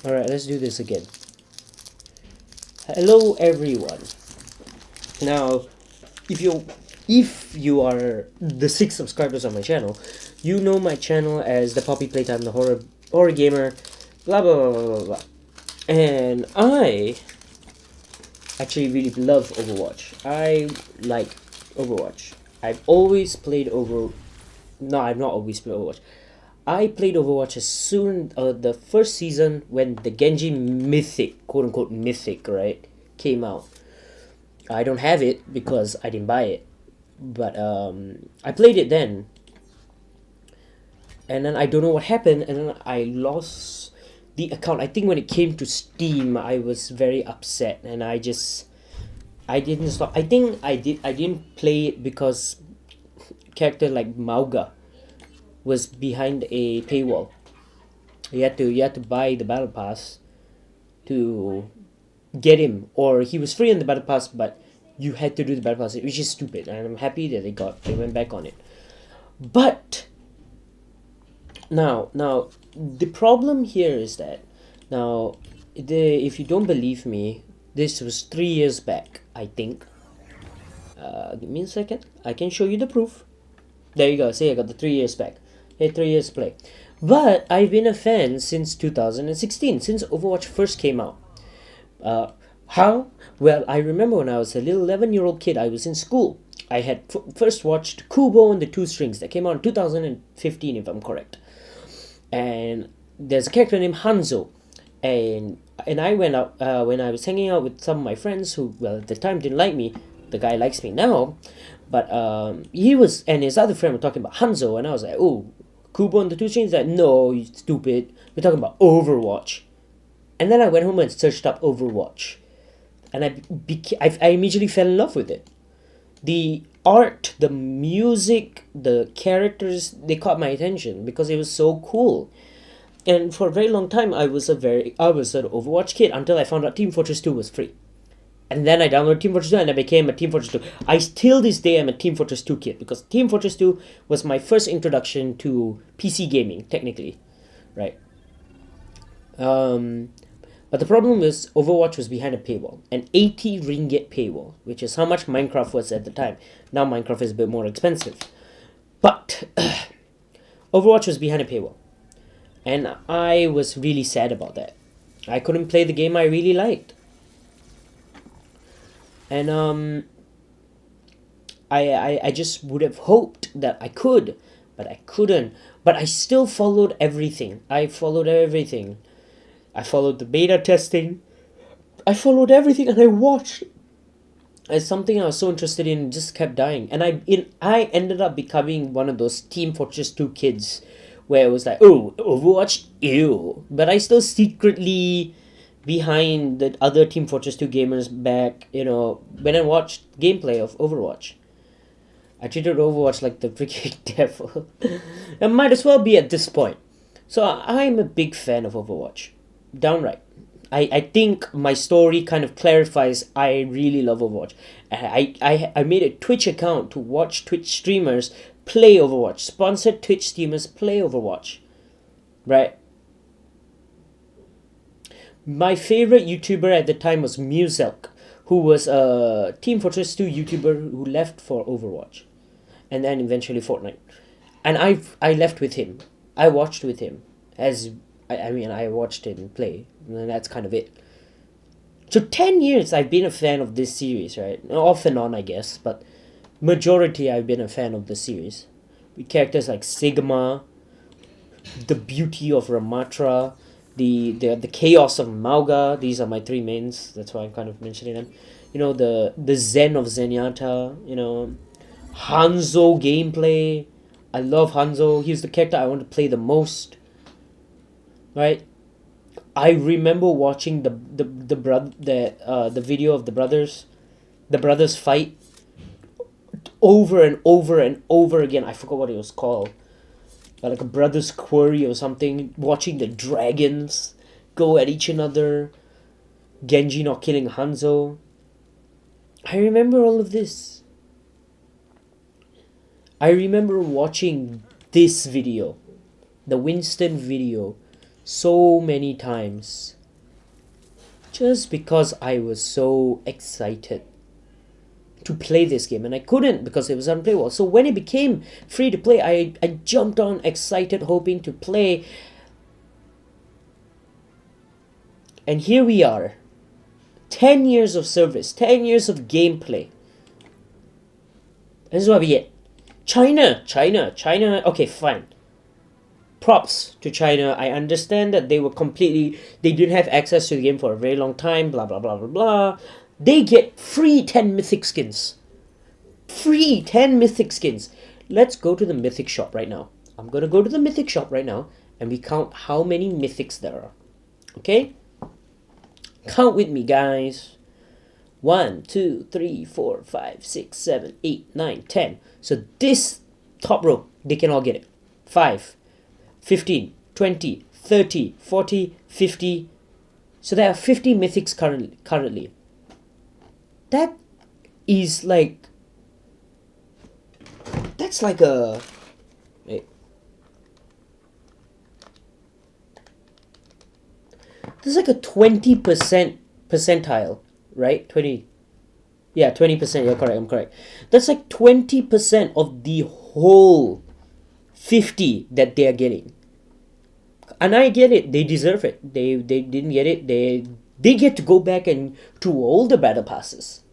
Alright, let's do this again. Hello everyone. Now, if you are the 6 subscribers on my channel, you know my channel as the Poppy Playtime, the horror gamer, blah blah blah blah blah blah. And I actually really love Overwatch. I like Overwatch. I've always played over. No, I've not always played Overwatch. I played Overwatch as soon the first season when the Genji Mythic, quote unquote Mythic, right, came out. I don't have it because I didn't buy it, but I played it then, and then I don't know what happened, and then I lost the account. I think when it came to Steam, I was very upset, and I didn't stop. I think I didn't play it because character like Mauga was behind a paywall. You had to buy the battle pass to get him, or he was free in the battle pass, but you had to do the battle pass, which is stupid. And I'm happy that they went back on it. But now the problem here is that now if you don't believe me, this was 3 years back, I think. Give me a second. I can show you the proof. There you go. See, I got the 3 years back. Hey, 3 years play. But I've been a fan since 2016, since Overwatch first came out. How? Well, I remember when I was a little 11-year-old kid, I was in school. I had first watched Kubo and the Two Strings that came out in 2015, if I'm correct. And there's a character named Hanzo. And I went out when I was hanging out with some of my friends who, well, at the time didn't like me. The guy likes me now. But he was, and his other friend were talking about Hanzo, and I was like, oh, Kubo and the Two Strings? Like, no, you stupid. We're talking about Overwatch. And then I went home and searched up Overwatch. And I immediately fell in love with it. The art, the music, the characters, they caught my attention because it was so cool. And for a very long time, I was an Overwatch kid until I found out Team Fortress 2 was free. And then I downloaded Team Fortress 2 and I became a Team Fortress 2. I still this day am a Team Fortress 2 kid because Team Fortress 2 was my first introduction to PC gaming, technically. Right? But the problem is Overwatch was behind a paywall, an 80 ringgit paywall, which is how much Minecraft was at the time. Now Minecraft is a bit more expensive. But Overwatch was behind a paywall. And I was really sad about that. I couldn't play the game I really liked. And I just would have hoped that I could, but I couldn't. But I still followed everything. I followed the beta testing. I followed everything and I watched. It's something I was so interested in, just kept dying. And I ended up becoming one of those Team Fortress 2 kids where it was like, oh, Overwatch, ew. But I still secretly behind the other Team Fortress 2 gamers back, when I watched gameplay of Overwatch. I treated Overwatch like the freaking devil. It might as well be at this point. So I'm a big fan of Overwatch. Downright. I think my story kind of clarifies I really love Overwatch. I made a Twitch account to watch Twitch streamers play Overwatch. Sponsored Twitch streamers play Overwatch. Right? My favorite YouTuber at the time was Muselk, who was a Team Fortress 2 YouTuber who left for Overwatch. And then eventually Fortnite. And I left with him. I watched with him. I watched him play. And that's kind of it. So 10 years I've been a fan of this series, right? Off and on, I guess. But majority I've been a fan of the series. With characters like Sigma, the beauty of Ramatra, the chaos of Mauga. These are my three mains. That's why I'm kind of mentioning them. The Zen of Zenyatta. Hanzo gameplay. I love Hanzo. He's the character I want to play the most. Right? I remember watching the video of the brothers fight over and over and over again. I forgot what it was called. Like a brother's query or something. Watching the dragons go at each another. Genji not killing Hanzo. I remember all of this. I remember watching this video, the Winston video, so many times just because I was so excited to play this game, and I couldn't because it was unplayable. So when it became free to play, I jumped on excited, hoping to play. And here we are. 10 years of service, 10 years of gameplay. This is what we get. China. Okay, fine. Props to China. I understand that they didn't have access to the game for a very long time, blah, blah, blah, blah, blah. They get free 10 mythic skins. Free 10 mythic skins. Let's go to the mythic shop right now. I'm gonna go to the mythic shop right now and we count how many mythics there are. Okay? Count with me, guys. 1, 2, 3, 4, 5, 6, 7, 8, 9, 10. So this top row, they can all get it. 5, 15, 20, 30, 40, 50. So there are 50 mythics currently. That is like... That's like a... Wait. That's like a 20% percentile, right? 20. Yeah, 20%. You're correct. I'm correct. That's like 20% of the whole 50 that they are getting. And I get it. They deserve it. They didn't get it. They get to go back and to all the battle passes.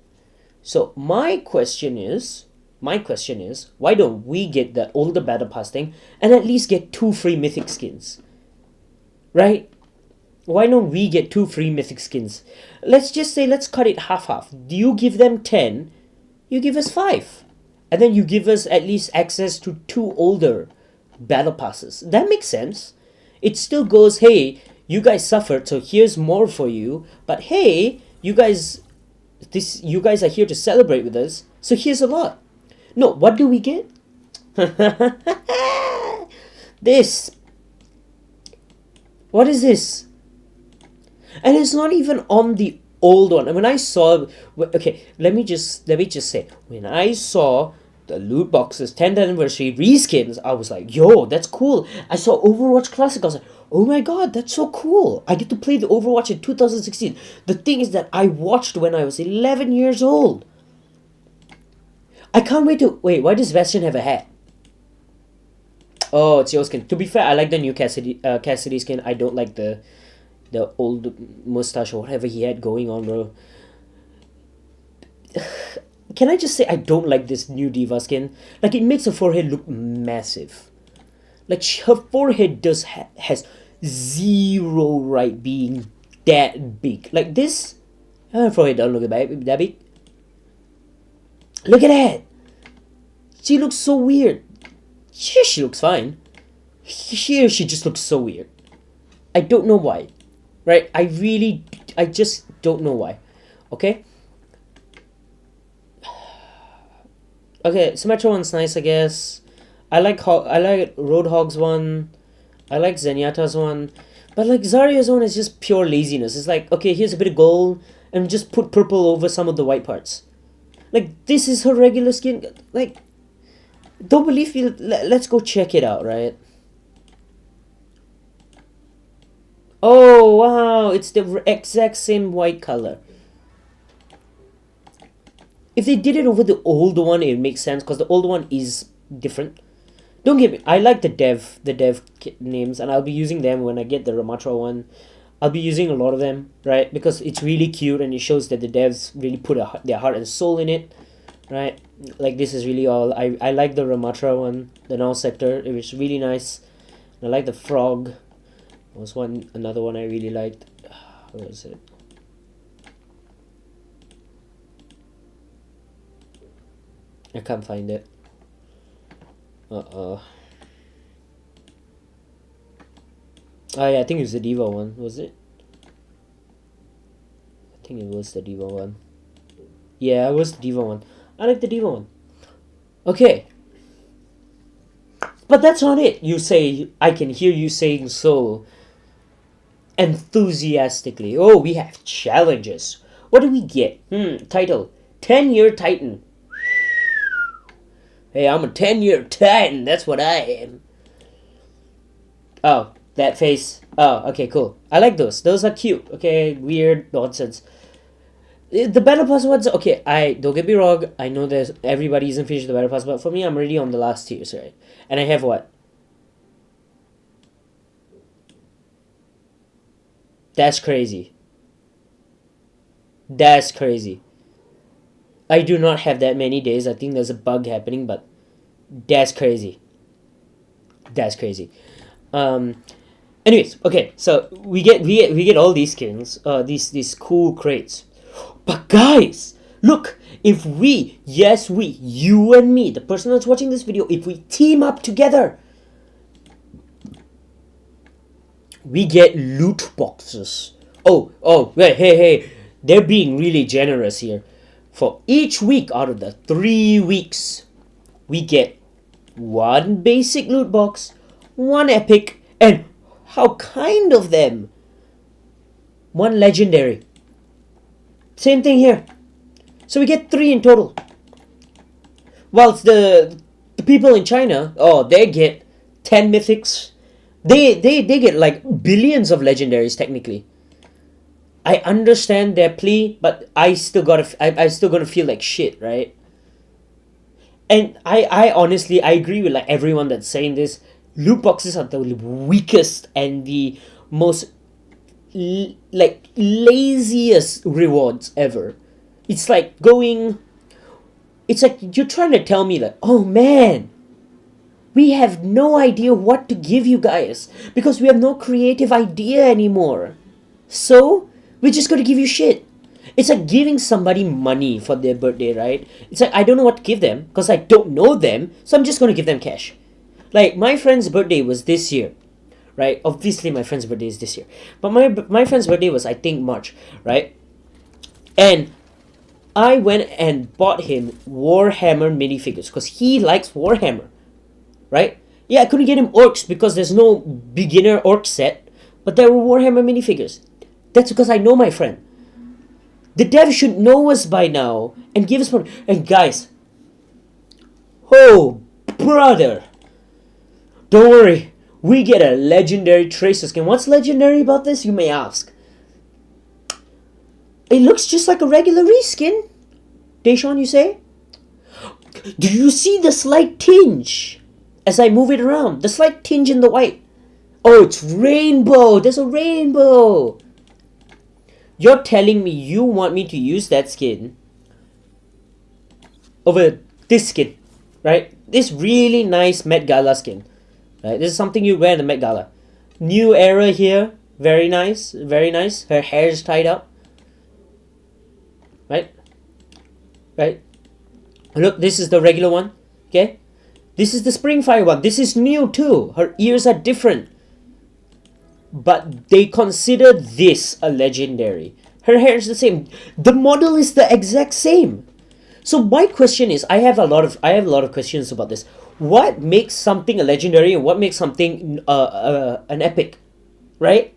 So my question is, why don't we get the older battle pass thing and at least get 2 free mythic skins? Right? Why don't we get 2 free mythic skins? Let's just say, let's cut it half-half. Do you give them 10? You give us 5. And then you give us at least access to 2 older battle passes. That makes sense. It still goes, hey, you guys suffered, so here's more for you. But hey, you guys are here to celebrate with us, so here's a lot. No, what do we get? This. What is this? And it's not even on the old one. And when I saw... Okay, let me just say. When I saw the loot boxes 10th anniversary reskins, I was like, yo, that's cool. I saw Overwatch Classic. I was like, oh my god, that's so cool. I get to play the Overwatch in 2016. The thing is that I watched when I was 11 years old. I can't wait to... Wait, why does Bastion have a hat? Oh, it's your skin. To be fair, I like the new Cassidy skin. I don't like the old mustache or whatever he had going on, bro. Can I just say I don't like this new Diva skin? Like, it makes her forehead look massive. Like, her forehead has zero right being that big. Like this, her forehead don't look that big. Look at that. She looks so weird. Here she looks fine. Here she just looks so weird. I don't know why. Right? I just don't know why. Okay? Okay, Symmetra one's nice, I guess. I like Roadhog's one. I like Zenyatta's one. But like Zarya's one is just pure laziness. It's like, okay, here's a bit of gold and just put purple over some of the white parts. Like, this is her regular skin. Like, don't believe me? Let's go check it out, right? Oh, wow, it's the exact same white color. If they did it over the old one, it makes sense, because the old one is different. Don't get me, I like the dev names, and I'll be using them when I get the Ramatra one. I'll be using a lot of them, right? Because it's really cute, and it shows that the devs really put their heart and soul in it, right? Like, this is really all. I like the Ramatra one, the Null Sector. It was really nice. I like the frog. Was another one I really liked. What was it? I can't find it. Oh yeah, I think it was the Diva one, was it? I think it was the Diva one. Yeah, it was the Diva one. I like the Diva one. Okay. But that's not it. You say, I can hear you saying so enthusiastically. Oh, we have challenges. What do we get? Title. 10-year Titan. Hey, I'm a 10-year Titan. That's what I am. Oh, that face. Oh, okay, cool. I like those. Those are cute. Okay, weird nonsense. The battle pass ones, okay. I don't get me wrong. I know there's everybody isn't finished the battle pass, but for me, I'm already on the last tiers, right? And I have what? That's crazy. That's crazy. I do not have that many days. I think there's a bug happening, but that's crazy. That's crazy. Um. Anyways, okay. So we get all these skins. These cool crates. But guys, look. If we, yes we, you and me, the person that's watching this video, if we team up together, we get loot boxes. Oh, wait, hey, they're being really generous here. For each week out of the 3 weeks, we get one basic loot box, one epic, and how kind of them, one legendary. Same thing here. So we get 3 in total. Whilst the people in China, oh, they get 10 mythics. They get like billions of legendaries technically. I understand their plea, but I still gonna feel like shit, right? And I honestly I agree with like everyone that's saying this. Loot boxes are the weakest and the most like laziest rewards ever. It's like going. It's like you're trying to tell me like, oh man, we have no idea what to give you guys because we have no creative idea anymore. So we're just gonna give you shit. It's like giving somebody money for their birthday, right? It's like I don't know what to give them because I don't know them, so I'm just gonna give them cash. Like my friend's birthday was this year, right? Obviously my friend's birthday is this year, but my friend's birthday was I think March, right? And I went and bought him Warhammer minifigures because he likes Warhammer, right? Yeah, I couldn't get him orcs because there's no beginner orc set, but there were Warhammer minifigures. That's because I know my friend. The dev should know us by now and give us money. And guys, oh brother, don't worry, we get a legendary tracer skin. What's legendary about this, you may ask? It looks just like a regular reskin. Deshaun, you say? Do you see the slight tinge as I move it around? The slight tinge in the white. Oh, it's rainbow. There's a rainbow. You're telling me you want me to use that skin over this skin, right? This really nice Met Gala skin. Right? This is something you wear in the Met Gala. New era here. Very nice. Very nice. Her hair's tied up. Right? Right? Look, this is the regular one. Okay? This is the Springfire one. This is new too. Her ears are different. But they consider this a legendary. Her hair is the same. The model is the exact same. So my question is, I have a lot of questions about this. What makes something a legendary and what makes something an epic, right?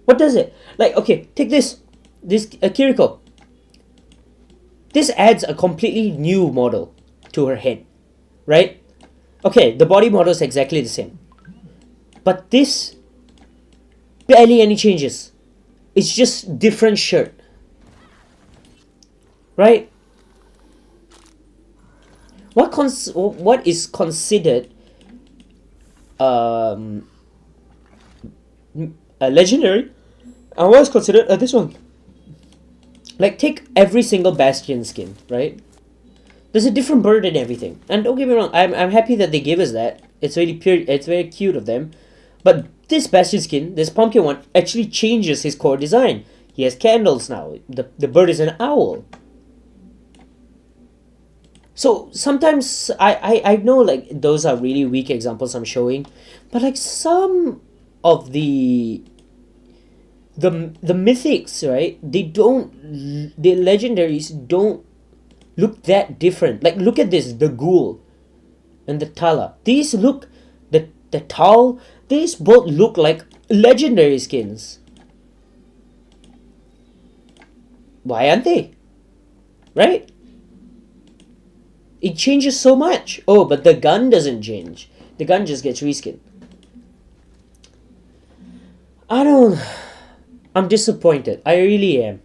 What does it? Like, okay, take this Kiriko. This adds a completely new model to her head, right? Okay, the body model is exactly the same, but this barely any changes. It's just different shirt, right? What is considered a legendary, and what is considered this one? Like, take every single Bastion skin, right? There's a different bird and everything. And don't get me wrong, I'm happy that they gave us that. It's really pure. It's very cute of them. But this Bastion skin, this pumpkin one, actually changes his core design. He has candles now. The bird is an owl. So sometimes I know like those are really weak examples I'm showing, but like some of the mythics, right? The legendaries don't look that different. Like look at this, the ghoul and the Tala. These look the Tal, these both look like legendary skins. Why aren't they? Right? It changes so much. Oh, but the gun doesn't change. The gun just gets reskinned. I don't. I'm disappointed. I really am.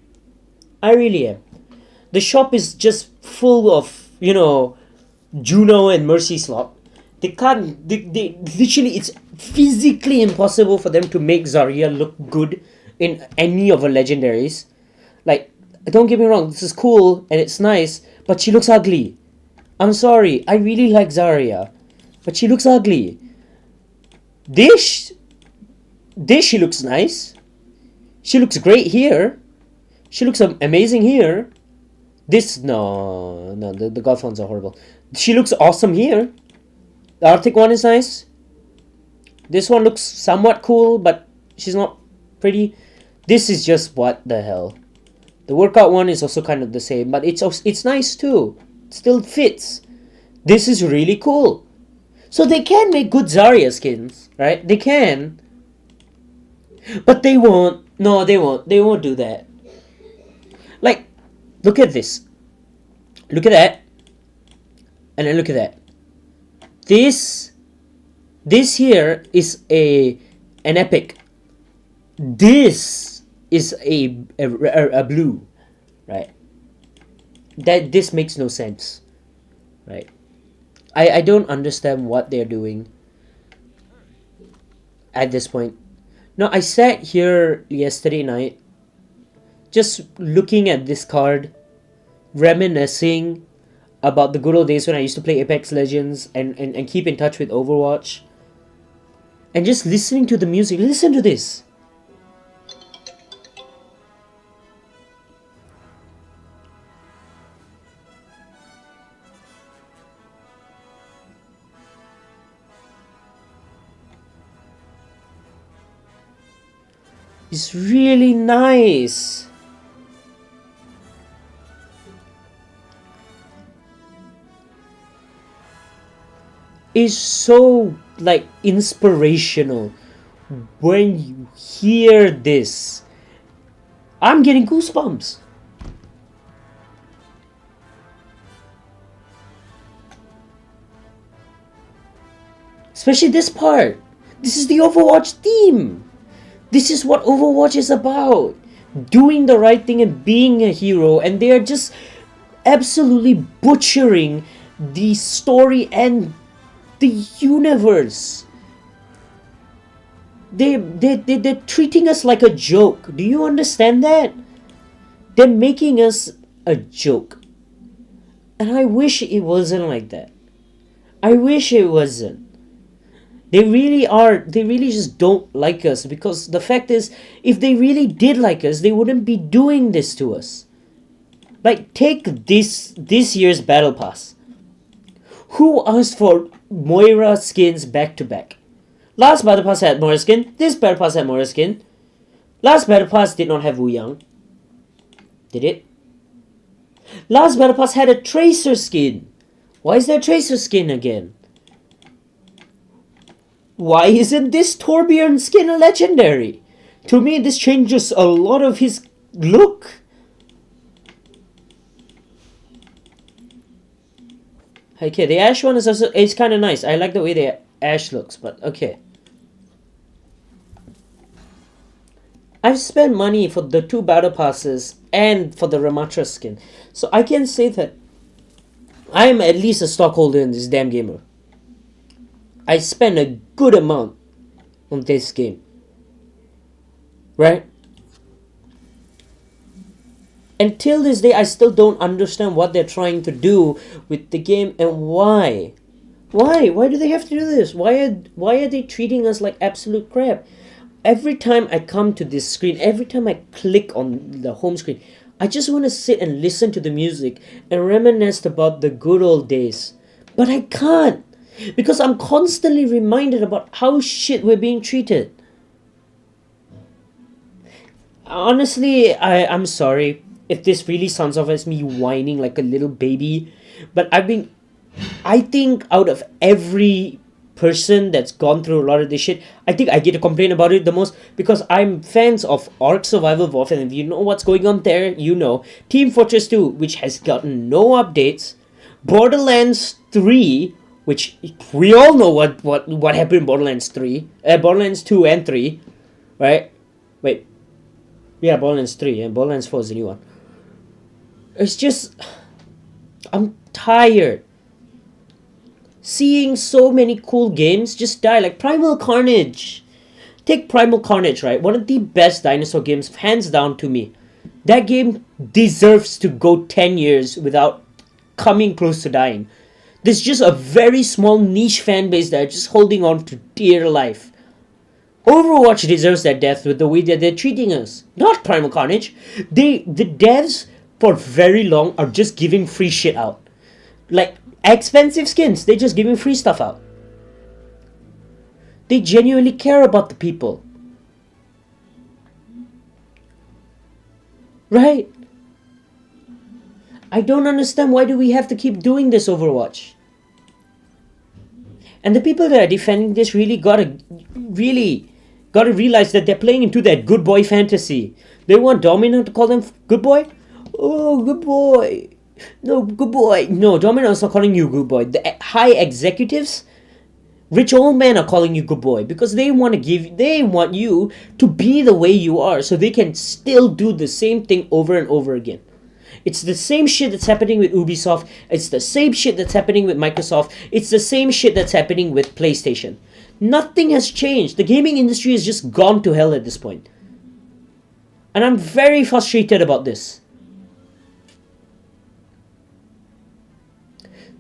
I really am. The shop is just full of, Juno and Mercy slot. They can't. They literally, it's physically impossible for them to make Zarya look good in any of her legendaries. Like, don't get me wrong, this is cool and it's nice, but she looks ugly. I'm sorry, I really like Zarya, but she looks ugly. This, this she looks nice. She looks great here. She looks amazing here. This, no, the golf ones are horrible. She looks awesome here. The Arctic one is nice. This one looks somewhat cool, but she's not pretty. This is just what the hell. The workout one is also kind of the same, but it's nice too. It still fits. This is really cool. So they can make good Zarya skins, right? They can. But they won't. No, they won't. They won't do that. Like, look at this. Look at that. And then look at that. This here is an epic. This is a blue, right? This makes no sense, right? I don't understand what they're doing at this point. No, I sat here yesterday night just looking at this card, reminiscing about the good old days when I used to play Apex Legends and keep in touch with Overwatch. And just listening to the music. Listen to this. It's really nice. It's so like inspirational when you hear this. I'm getting goosebumps. Especially this part. This is the Overwatch theme. This is what Overwatch is about. Doing the right thing and being a hero, and they are just absolutely butchering the story and the universe. They're treating us like a joke. Do you understand that? They're making us a joke. And I wish it wasn't like that. I wish it wasn't. They really just don't like us, because the fact is, if they really did like us, they wouldn't be doing this to us. Like, take this year's Battle Pass. Who asked for Moira skins back to back? Last Battle Pass had Moira skin, this Battle Pass had Moira skin. Last Battle Pass did not have Wu Yang. Did it? Last Battle Pass had a Tracer skin. Why is there a Tracer skin again? Why isn't this Torbjorn skin a legendary? To me, this changes a lot of his look. Okay, the Ashe one is also, it's kind of nice. I like the way the Ashe looks, but okay. I've spent money for the 2 battle passes and for the Ramatra skin, so I can say that I am at least a stockholder in this damn gamer. I spent a good amount on this game, right? Until this day, I still don't understand what they're trying to do with the game and why. Why do they have to do this? Why are they treating us like absolute crap? Every time I come to this screen, every time I click on the home screen, I just want to sit and listen to the music and reminisce about the good old days. But I can't, because I'm constantly reminded about how shit we're being treated. Honestly, I'm sorry if this really sounds off as me whining like a little baby, but I think out of every person that's gone through a lot of this shit, I think I get to complain about it the most, because I'm fans of Ark Survival Warfare, and if you know what's going on there, you know. Team Fortress 2, which has gotten no updates. Borderlands 3, which we all know what happened in Borderlands 3, Borderlands 2 and 3, right? Wait, yeah, Borderlands 3 and Borderlands 4 is the new one. It's just, I'm tired seeing so many cool games just die. Like Primal Carnage. Take Primal Carnage, right? One of the best dinosaur games, hands down to me. That game deserves to go 10 years without coming close to dying. There's just a very small niche fan base that are just holding on to dear life. Overwatch deserves that death with the way that they're treating us. Not Primal Carnage. The devs for very long are just giving free shit out. Like expensive skins, they're just giving free stuff out. They genuinely care about the people. Right? I don't understand why do we have to keep doing this Overwatch. And the people that are defending this really gotta realize that they're playing into that good boy fantasy. They want Domino to call them good boy? Oh, good boy. No, good boy. No, Domino's not calling you good boy. The high executives, rich old men are calling you good boy because they want you to be the way you are so they can still do the same thing over and over again. It's the same shit that's happening with Ubisoft. It's the same shit that's happening with Microsoft. It's the same shit that's happening with PlayStation. Nothing has changed. The gaming industry has just gone to hell at this point. And I'm very frustrated about this.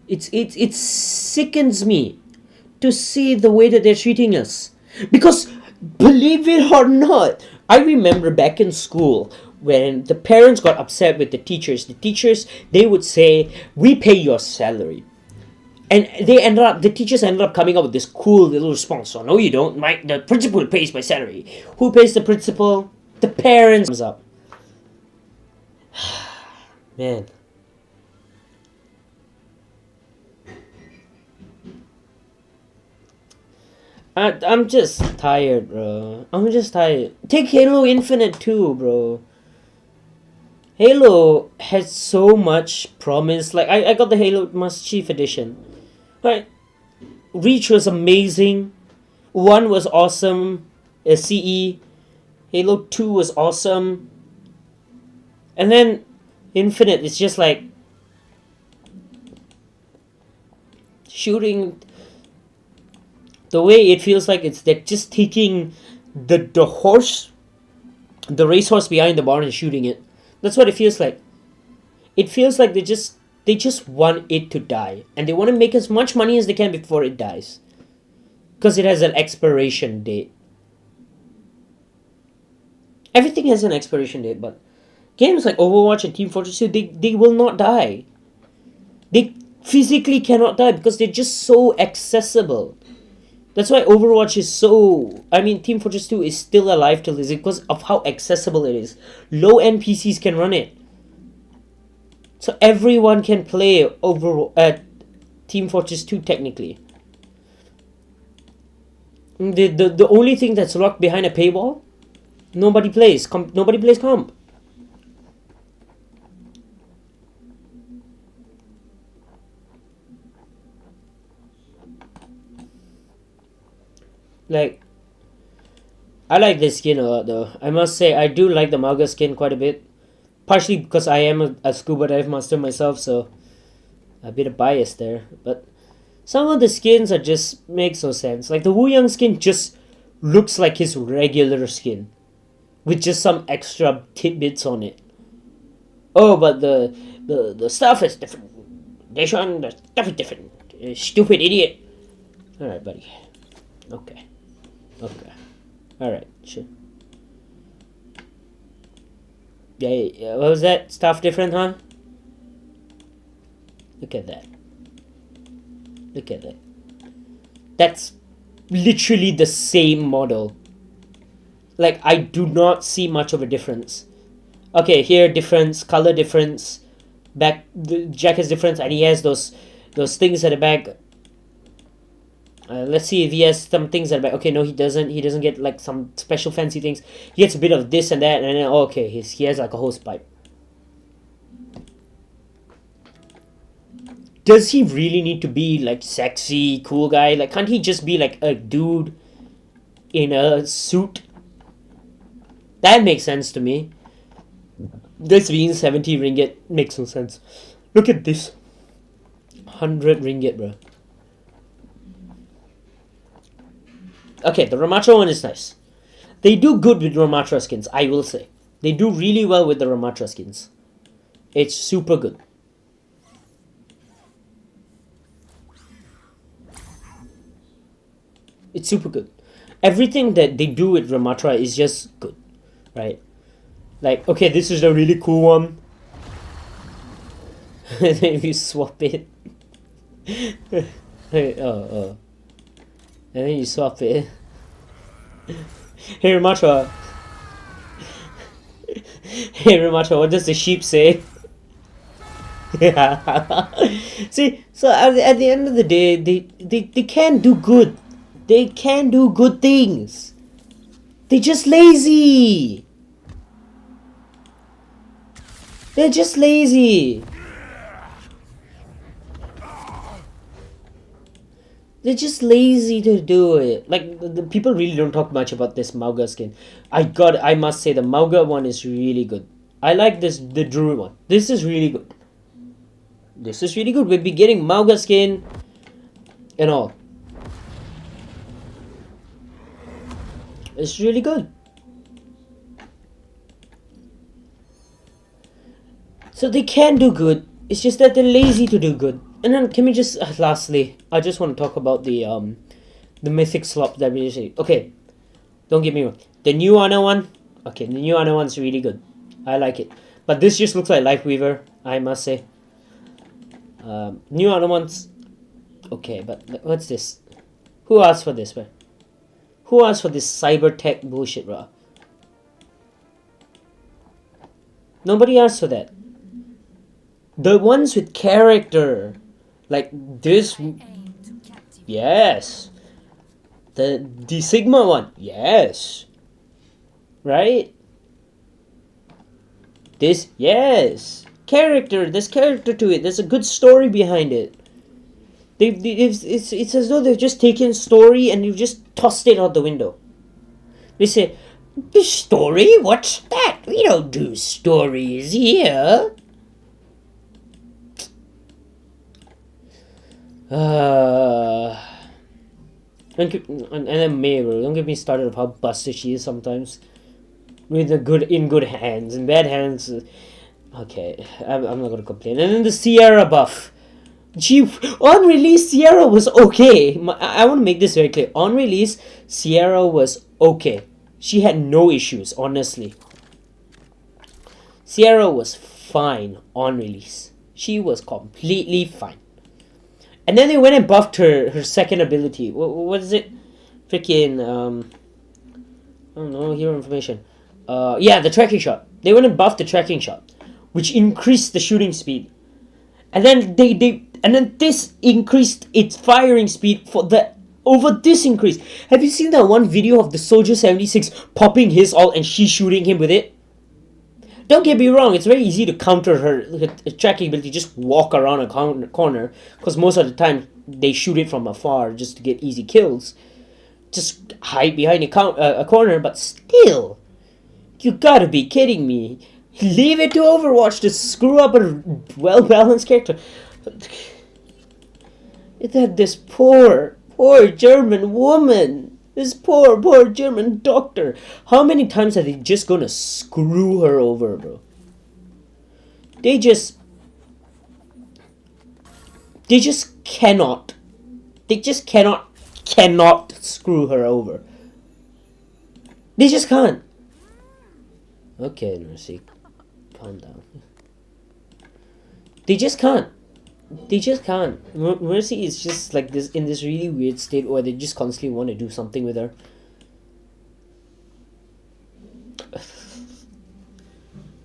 It sickens me to see the way that they're treating us. Because, believe it or not, I remember back in school when the parents got upset with the teachers, they would say, we pay your salary. And the teachers ended up coming up with this cool little response. So, no you don't, the principal pays my salary. Who pays the principal? The parents. Comes up. Man. I'm just tired, bro. I'm just tired. Take Halo Infinite too, bro. Halo has so much promise. Like, I got the Halo Master Chief Edition. Right? Reach was amazing. 1 was awesome. CE. Halo 2 was awesome. And then Infinite is just like shooting. The way it feels like they're just taking the racehorse behind the barn and shooting it. That's what it feels like. It feels like they just want it to die. And they want to make as much money as they can before it dies. Because it has an expiration date. Everything has an expiration date, but games like Overwatch and Team Fortress 2, they will not die. They physically cannot die because they're just so accessible. That's why Overwatch is so... I mean, Team Fortress 2 is still alive till this because of how accessible it is. Low-end PCs can run it. So everyone can play Team Fortress 2 technically. The only thing that's locked behind a paywall, nobody plays. Nobody plays comp. Like, I like this skin a lot though. I must say, I do like the Mauga skin quite a bit. Partially because I am a scuba dive master myself, so a bit of bias there. But some of the skins are just makes no sense. Like the Wu Yang skin just looks like his regular skin, with just some extra tidbits on it. Oh, but the stuff is different. Deshaun, the stuff is different. Stupid idiot. Alright, buddy. Okay. Alright, sure. Yeah, what was that? Stuff different, huh? Look at that. That's literally the same model. Like, I do not see much of a difference. Okay, here difference, color difference. Back, the jacket's difference, and he has those things at the back. Let's see if he has some things at the back. Okay, no, he doesn't. He doesn't get like some special fancy things. He gets a bit of this and that, and then okay, he has like a hose pipe. Does he really need to be like sexy, cool guy? Like, can't he just be like a dude in a suit? That makes sense to me. This being 70 ringgit makes no sense. Look at this. 100 ringgit, bro. Okay, the Ramatra one is nice. They do good with Ramatra skins, I will say. They do really well with the Ramatra skins. It's super good. It's super good. Everything that they do with Ramatra is just good, right? Like, okay, this is a really cool one. If you swap it. And then you swap it. Hey Ramatra. Hey Ramatra, what does the sheep say? See, so at the end of the day, they can do good. They can do good things. They're just lazy. They're just lazy. They're just lazy to do it. Like, the people really don't talk much about this Mauga skin. I must say, the Mauga one is really good. I like the Druid one. This is really good. This is really good. We'll be getting Mauga skin and all. It's really good. So they can do good. It's just that they're lazy to do good. And then can we just lastly, I just want to talk about the mythic slop that we see. Okay, don't get me wrong. The new Ana one, okay, the new Ana one's really good. I like it. But this just looks like Lifeweaver, I must say. New Ana one's okay, but what's this? Who asked for this, man? Who asked for this cyber tech bullshit, bro? Nobody asked for that. The ones with character, like this, yes. The Sigma one, yes. Right? This, yes. Character, there's character to it. There's a good story behind it. It's as though they've just taken story and you've just tossed it out the window. They say, "This story? What's that? We don't do stories here." And then May, bro. Don't get me started of how busted she is sometimes. With the in good hands. In bad hands, okay, I'm not gonna complain. And then the Sierra buff. On release, Sierra was okay. I want to make this very clear. On release, Sierra was okay. She had no issues, honestly. Sierra was fine on release. She was completely fine. And then they went and buffed her second ability. What is it? Freaking, I don't know, hero information. Yeah, the tracking shot. They went and buffed the tracking shot, which increased the shooting speed. And then and then this increased its firing speed over this increase. Have you seen that one video of the Soldier 76 popping his ult and she shooting him with it? Don't get me wrong, it's very easy to counter her tracking ability, just walk around a corner, because most of the time they shoot it from afar just to get easy kills. Just hide behind a corner, but still, you gotta be kidding me. Leave it to Overwatch to screw up a well-balanced character. It had this poor German woman. This poor German doctor. How many times are they just gonna screw her over, bro? They just cannot. They just cannot screw her over. They just can't. Okay, Mercy. Calm down. They just can't. They just can't. Mercy is just like this, in this really weird state where they just constantly want to do something with her.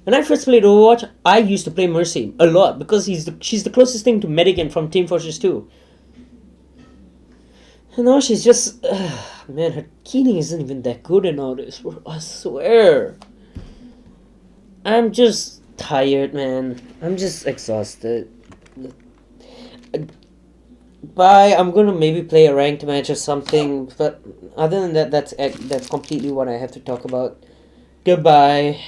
When I first played Overwatch, I used to play Mercy a lot because she's the closest thing to Medigan from Team Fortress 2. And now she's just... man, her killing isn't even that good nowadays. I swear. I'm just tired, man. I'm just exhausted. Bye. I'm gonna maybe play a ranked match or something. But other than that, that's completely what I have to talk about. Goodbye.